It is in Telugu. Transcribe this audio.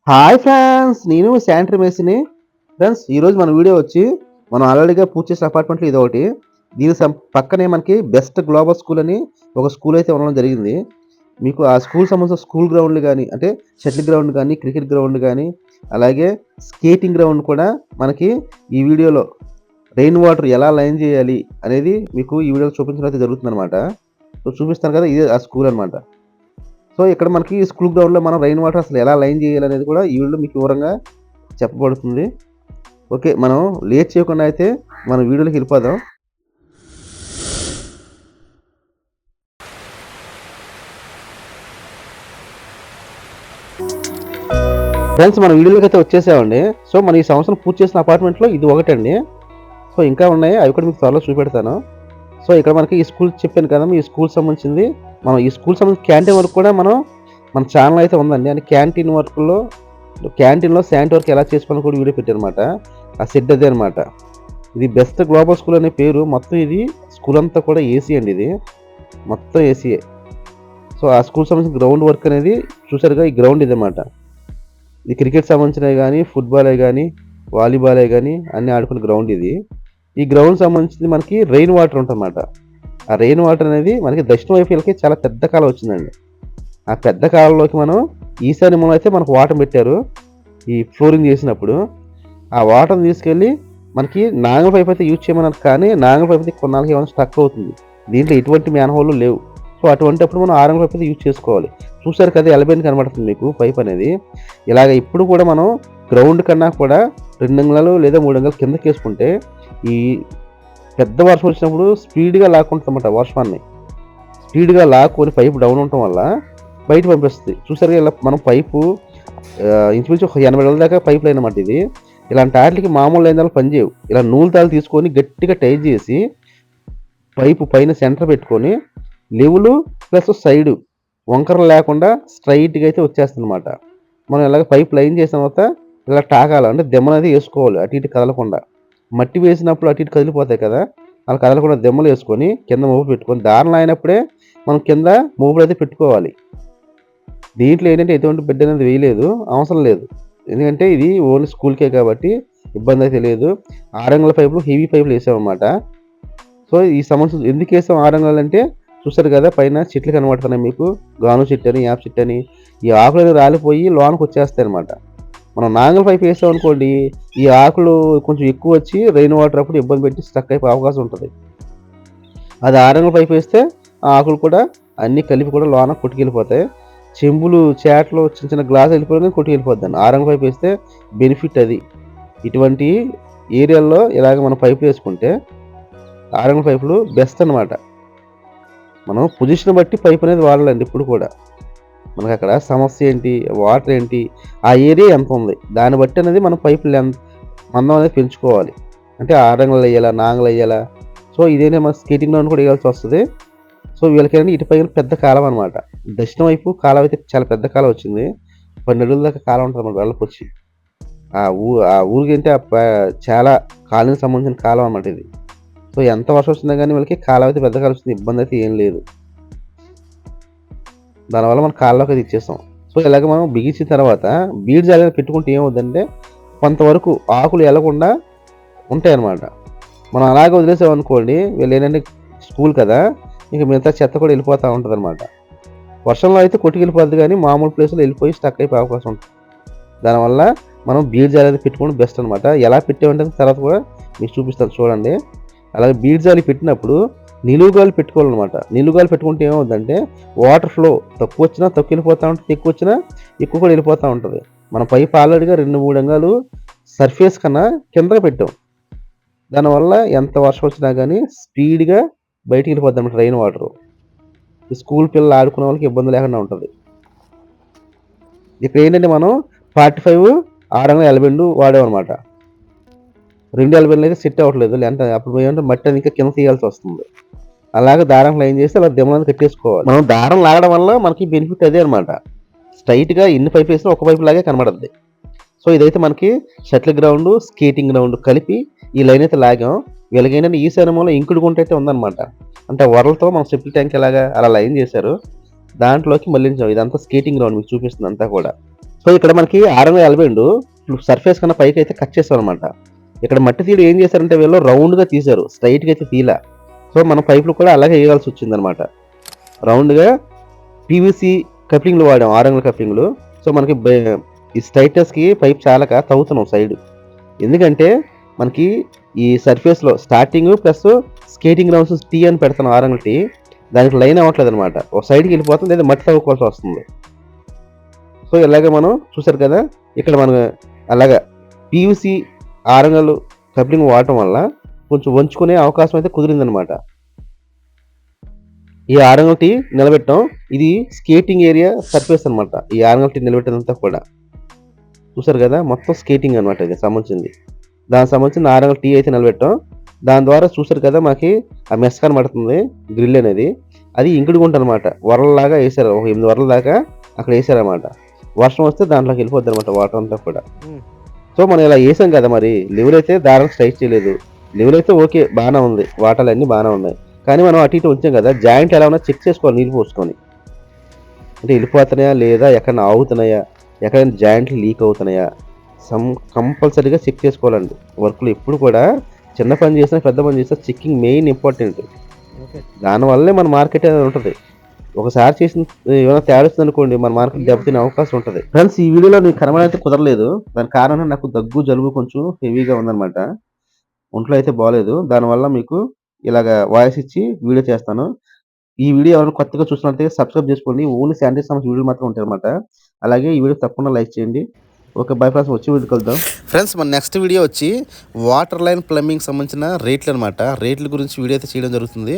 హాయ్ ఫ్రెండ్స్, నేను శానిటరీ మేస్త్రిని. ఫ్రెండ్స్, ఈరోజు మన వీడియో వచ్చి మనం ఆల్రెడీగా పూర్తి చేసిన అపార్ట్మెంట్లో ఇది ఒకటి. దీని పక్కనే మనకి బెస్ట్ గ్లోబల్ స్కూల్ అని ఒక స్కూల్ అయితే ఉండడం జరిగింది. మీకు ఆ స్కూల్ సంబంధించిన స్కూల్ గ్రౌండ్లు కానీ, అంటే షటిల్ గ్రౌండ్ కానీ, క్రికెట్ గ్రౌండ్ కానీ, అలాగే స్కేటింగ్ గ్రౌండ్ కూడా మనకి ఈ వీడియోలో రెయిన్ వాటర్ ఎలా లైన్ చేయాలి అనేది మీకు ఈ వీడియోలో చూపించడం అయితే జరుగుతుంది అనమాట. సో చూపిస్తాను కదా, ఇదే ఆ స్కూల్ అనమాట. సో ఇక్కడ మనకి స్కూల్ గ్రౌండ్లో మనం రెయిన్ వాటర్ అసలు ఎలా లైన్ చేయాలనేది కూడా ఈ వీడియోలో మీకు వివరంగా చెప్పబడుతుంది. ఓకే, మనం లేట్ చేయకుండా అయితే మన వీడియోలోకి వెళ్ళిపోదాం. ఫ్రెండ్స్, మన వీడియోలోకి అయితే వచ్చేసామండి. సో మన ఈ సంవత్సరం పూర్తి చేసిన అపార్ట్మెంట్లో ఇది ఒకటండి. సో ఇంకా ఉన్నాయి, అవి కూడా మీకు త్వరలో చూపెడతాను. సో ఇక్కడ మనకి ఈ స్కూల్ చెప్పాను కదా, ఈ స్కూల్ సంబంధించింది. మనం ఈ స్కూల్ సంబంధించిన క్యాంటీన్ వరకు కూడా మన ఛానల్ అయితే ఉందండి. అంటే క్యాంటీన్లో శానిటరీ వర్క్ ఎలా చేసుకోవాలని కూడా వీడియో పెట్టారనమాట. ఆ సెట్ అదే అనమాట. ఇది బెస్ట్ గ్లోబల్ స్కూల్ అనే పేరు. మొత్తం ఇది స్కూల్ అంతా కూడా ఏసీ అండి. ఇది మొత్తం ఏసీయే. సో ఆ స్కూల్ సంబంధించిన గ్రౌండ్ వర్క్ అనేది చూసారుగా, ఈ గ్రౌండ్ ఇది అనమాట. ఇది క్రికెట్ సంబంధించినవి కానీ, ఫుట్బాలే కానీ, వాలీబాలే కానీ అన్నీ ఆడుకునే గ్రౌండ్ ఇది. ఈ గ్రౌండ్ సంబంధించింది మనకి రెయిన్ వాటర్ ఉంటుందన్నమాట. ఆ రెయిన్ వాటర్ అనేది మనకి దక్షిణ వైపులకి చాలా పెద్ద కాలం వచ్చిందండి. ఆ పెద్ద కాలంలోకి మనం ఈశాన్యంలో అయితే మనకు వాటర్ పెట్టారు ఈ ఫ్లోరింగ్ చేసినప్పుడు. ఆ వాటర్ని తీసుకెళ్ళి మనకి నాగల పైప్ అయితే యూజ్ చేయమన్నారు, కానీ నాగల పైప్ అయితే కొన్నాళ్ళకి ఏమైనా స్టక్ అవుతుంది. దీంట్లో ఎటువంటి మ్యాన్హోల్ లేవు. సో అటువంటిప్పుడు మనం ఆరంగ పైప్ అయితే యూజ్ చేసుకోవాలి. చూసారు కదా, ఎలబెన్ కనబడుతుంది మీకు పైప్ అనేది. ఇలాగ ఇప్పుడు కూడా మనం గ్రౌండ్ కన్నా కూడా 2 అంగుళాలు లేదా 3 అంగుళాలు కిందకి వేసుకుంటే ఈ పెద్ద వర్షం వచ్చినప్పుడు స్పీడ్గా లాక్కుంటుందన్నమాట. వర్షాన్ని స్పీడ్గా లాక్కొని పైపు డౌన్ ఉండటం వల్ల బయట పంపిస్తుంది. చూసారుగా, ఇలా మనం పైపు ఇంచుమించు 80 అడుగుల దాకా పైప్ లైన్ అన్నమాట ఇది. ఇలాంటి వాటికి మామూలు లైన్ దాకా పనిచేయవు. ఇలా నూలు తాళ్ళు తీసుకొని గట్టిగా టైట్ చేసి పైపు పైన సెంటర్ పెట్టుకొని లెవెలు ప్లస్ సైడు వంకర లేకుండా స్ట్రైట్గా అయితే వచ్చేస్తుంది అనమాట. మనం ఇలాగ పైప్ లైన్ చేసిన తర్వాత ఇలా టాకాలి, అంటే దెమ్మలు అయితే వేసుకోవాలి అటు ఇటు కదలకుండా. మట్టి వేసినప్పుడు అటు ఇటు కదిలిపోతాయి కదా, అలా కదలకుండా దెమ్మలు వేసుకొని కింద మోపులు పెట్టుకొని దారులు అయినప్పుడే మనం కింద మోపులు అయితే పెట్టుకోవాలి. దీంట్లో ఏంటంటే ఎటువంటి బెడ్ అనేది వేయలేదు, అవసరం లేదు. ఎందుకంటే ఇది ఓన్లీ స్కూల్కే కాబట్టి ఇబ్బంది అయితే లేదు. 6 అంగుళాల పైపులు, హెవీ పైపులు వేసామన్నమాట. సో ఈ సంవత్సరం ఎందుకు వేసాం 6 అంగుళాలు అంటే, చూసారు కదా పైన చెట్లు కనబడుతున్నాయి మీకు, గాను చెట్టు అని, యాప్ చెట్టు అని. ఈ ఆకులు రాలిపోయి లోనకు వచ్చేస్తాయి అనమాట. మనం నాంగల్ పైపు వేసాం అనుకోండి, ఈ ఆకులు కొంచెం ఎక్కువ వచ్చి రెయిన్ వాటర్ అప్పుడు ఇబ్బంది పెట్టి స్టక్ అయిపోయే అవకాశం ఉంటుంది. అది 6 అంగుళాల పైపు వేస్తే ఆ ఆకులు కూడా అన్నీ కలిపి కూడా లోన కొట్టుకెళ్ళిపోతాయి. చెంబులు, చేటలు, చిన్న చిన్న గ్లాస్ వెళ్ళిపోయినా కొట్టుకెళ్ళిపోద్దాన్ని. 6 అంగుళాల పైపు వేస్తే బెనిఫిట్ అది. ఇటువంటి ఏరియాల్లో ఇలాగ మనం పైపులు వేసుకుంటే 6 అంగుళాల పైపులు బెస్ట్ అనమాట. మనం పొజిషన్ బట్టి పైప్ అనేది వాడాలండి ఇప్పుడు కూడా. మనకు అక్కడ సమస్య ఏంటి, వాటర్ ఏంటి, ఆ ఏరియా ఎంత ఉంది, దాన్ని బట్టి అనేది మనం పైప్ మందం అనేది పెంచుకోవాలి. అంటే 6 అంగుళాలు వేయాలా, 4 అంగుళాలు వేయాలా. సో ఇదేనే మన స్కేటింగ్ గ్రౌండ్ కూడా వేయాల్సి వస్తుంది. సో వీళ్ళకి ఇటు పైన పెద్ద కాలం అనమాట. దక్షిణ వైపు కాలం అయితే చాలా పెద్ద కాలం వచ్చింది. 12 అడుగుల దాకా కాలం ఉంటుంది అన్నమాట వెళ్ళకొచ్చి. ఆ ఊరికి అంటే చాలా కాలనీకి సంబంధించిన కాలం అన్నమాట ఇది. సో ఎంత వర్షం వచ్చినా కానీ వీళ్ళకి కాలం అయితే పెద్ద కాలం వచ్చింది, ఇబ్బంది అయితే ఏం లేదు. దానివల్ల మనం కాళ్ళలోకి అది ఇచ్చేస్తాం. సో ఇలాగ మనం బిగించిన తర్వాత బీడ్ జాలి పెట్టుకుంటే ఏమవుతుందంటే కొంతవరకు ఆకులు వెళ్లకుండా ఉంటాయి అన్నమాట. మనం అలాగే వదిలేసాం అనుకోండి, వీళ్ళు ఏంటంటే స్కూల్ కదా, ఇంక మిగతా చెత్త కూడా వెళ్ళిపోతూ ఉంటుంది అనమాట. వర్షంలో అయితే కొట్టుకెళ్ళిపోద్ది, కానీ మామూలు ప్లేస్లో వెళ్ళిపోయి స్టక్ అయిపోయే అవకాశం ఉంటుంది. దానివల్ల మనం బీడ్ జాలి అనేది పెట్టుకోవడం బెస్ట్ అనమాట. ఎలా పెట్టామంటే తర్వాత కూడా మీకు చూపిస్తాను చూడండి. అలాగే బీడ్ జాలి పెట్టినప్పుడు నిలువుగాలు పెట్టుకోవాలన్నమాట. నిలువుగాలు పెట్టుకుంటే ఏమవుతుందంటే వాటర్ ఫ్లో తక్కువ వచ్చినా తక్కువ వెళ్ళిపోతూ ఉంటుంది, ఎక్కువ వచ్చినా ఎక్కువ కూడా వెళ్ళిపోతూ ఉంటుంది. మన పైప్ ఆల్రెడీగా 2-3 అంగుళాలు సర్ఫేస్ కన్నా కిందగా పెట్టాం. దానివల్ల ఎంత వర్షం వచ్చినా కానీ స్పీడ్గా బయటికి వెళ్ళిపోద్ది అన్నమాట రెయిన్ వాటర్. ఈ స్కూల్ పిల్లలు ఆడుకునే వాళ్ళకి ఇబ్బంది లేకుండా ఉంటుంది. ఇక్కడ ఏంటంటే మనం 45 6 అంగుళాల ఎలబెండు వాడామన్నమాట. 2 ఎలబెండ్లు అయితే సెట్ అవ్వట్లేదు, లేదంటే అప్పుడు ఏమంటే మట్టి అది ఇంకా కింద తీయాల్సి వస్తుంది. అలాగే దారం లైన్ చేసి అలా దెమ్మలను కట్టేసుకోవాలి. మనం దారం లాగడం వల్ల మనకి బెనిఫిట్ అదే అనమాట. స్ట్రైట్గా ఎన్ని పైపు వేసినా ఒక పైపు లాగే కనబడుద్ది. సో ఇదైతే మనకి షటిల్ గ్రౌండ్, స్కేటింగ్ గ్రౌండ్ కలిపి ఈ లైన్ అయితే లాగాం. వీళ్ళకి ఏంటంటే ఈ సినిమాలో ఇంకుడు గుంట అయితే ఉందన్నమాట. అంటే వరలతో మనం సెప్టిక్ ట్యాంక్ ఎలాగా అలా లైన్ చేశారు, దాంట్లోకి మళ్ళించాం. ఇదంతా స్కేటింగ్ గ్రౌండ్ మీకు చూపిస్తుంది అంతా కూడా. సో ఇక్కడ మనకి 680 సర్ఫేస్ కన్నా పైకి అయితే కట్ చేస్తారు అనమాట. ఇక్కడ మట్టి తీయడం ఏం చేశారంటే వీళ్ళు రౌండ్గా తీశారు, స్ట్రైట్గా అయితే తీలా. సో మన పైపులు కూడా అలాగే వేయాల్సి వచ్చింది అనమాట. రౌండ్గా పీవీసీ కప్లింగ్లు వాడాం, 6 కప్లింగ్లు. సో మనకి ఈ స్ట్రైట్నెస్కి పైప్ చాలక తవ్వుతున్నాం సైడ్. ఎందుకంటే మనకి ఈ సర్ఫేస్లో starting plus skating grounds T అని పెడతాను 6 టీ, దానికి లైన్ అవ్వట్లేదు అనమాట. ఒక సైడ్కి వెళ్ళిపోతుంది, లేదా మట్టి తవ్వుకోవాల్సి వస్తుంది. సో ఇలాగ మనం చూసారు కదా, ఇక్కడ మనం అలాగా పీవీసీ 6 కప్లింగ్ వాడటం వల్ల కొంచెం వంచుకునే అవకాశం అయితే కుదిరిందనమాట. ఈ 6 టీ నిలబెట్టాం. ఇది స్కేటింగ్ ఏరియా సర్ఫేస్ అనమాట. ఈ 6 టీ నిలబెట్టినంతా కూడా చూసారు కదా, మొత్తం స్కేటింగ్ అనమాట. ఇది సంబంధించింది, దానికి సంబంధించిన 6 టీ అయితే నిలబెట్టాం. దాని ద్వారా చూసారు కదా, మాకి ఆ మెస్ కనబడుతుంది గ్రిల్ అనేది. అది ఇంకుడు గుంట అనమాట. వరల్లాగా వేసారు, ఒక 8 వరల దాకా అక్కడ వేసారనమాట. వర్షం వస్తే దాంట్లోకి వెళ్ళిపోద్ది అనమాట వాటర్ అంతా కూడా. సో మనం ఇలా వేసాం కదా, మరి లెవెల్ అయితే దారం స్ట్రైట్ చేయలేదు. లెవెల్ అయితే ఓకే, బాగానే ఉంది, వాటర్లు అన్నీ బాగానే ఉన్నాయి. కానీ మనం అటు ఇటు ఉంచాం కదా, జాయింట్ ఎలా ఉన్నా చెక్ చేసుకోవాలి నీళ్ళు పోసుకొని. అంటే వెళ్ళిపోతున్నాయా లేదా, ఎక్కడైనా ఆగుతున్నాయా, ఎక్కడైనా జాయింట్లు లీక్ అవుతున్నాయా, కంపల్సరీగా చెక్ చేసుకోవాలండి. వర్క్లో ఎప్పుడు కూడా చిన్న పని చేసినా పెద్ద పని చేసినా చెక్కింగ్ మెయిన్ ఇంపార్టెంట్. దానివల్లే మన మార్కెట్ అనేది ఉంటుంది. ఒకసారి చేసిన ఏమైనా తేడా వచ్చింది అనుకోండి, మన మార్కెట్ దెబ్బతినే అవకాశం ఉంటుంది. ఫ్రెండ్స్, ఈ వీడియోలో నీకు కనబడి అయితే కుదరలేదు. దాని కారణం నాకు దగ్గు జలుబు కొంచెం హెవీగా ఉందన్నమాట. ఒంట్లో అయితే బాగాలేదు. దానివల్ల మీకు ఇలాగ వాయిస్ ఇచ్చి వీడియో చేస్తాను. ఈ వీడియో ఎవరైనా కొత్తగా చూసినట్లయితే సబ్స్క్రైబ్ చేసుకోండి. ఓన్లీ శానిటరీ సంబంధించిన వీడియోలు మాత్రం ఉంటాయి అనమాట. అలాగే ఈ వీడియో తప్పకుండా లైక్ చేయండి. ఓకే, బై ఫ్రెండ్స్, వచ్చి వీడియోకి వెళ్దాం. ఫ్రెండ్స్, మన నెక్స్ట్ వీడియో వచ్చి వాటర్ లైన్ ప్లంబింగ్ సంబంధించిన రేట్లు అనమాట. రేట్ల గురించి వీడియో అయితే చేయడం జరుగుతుంది.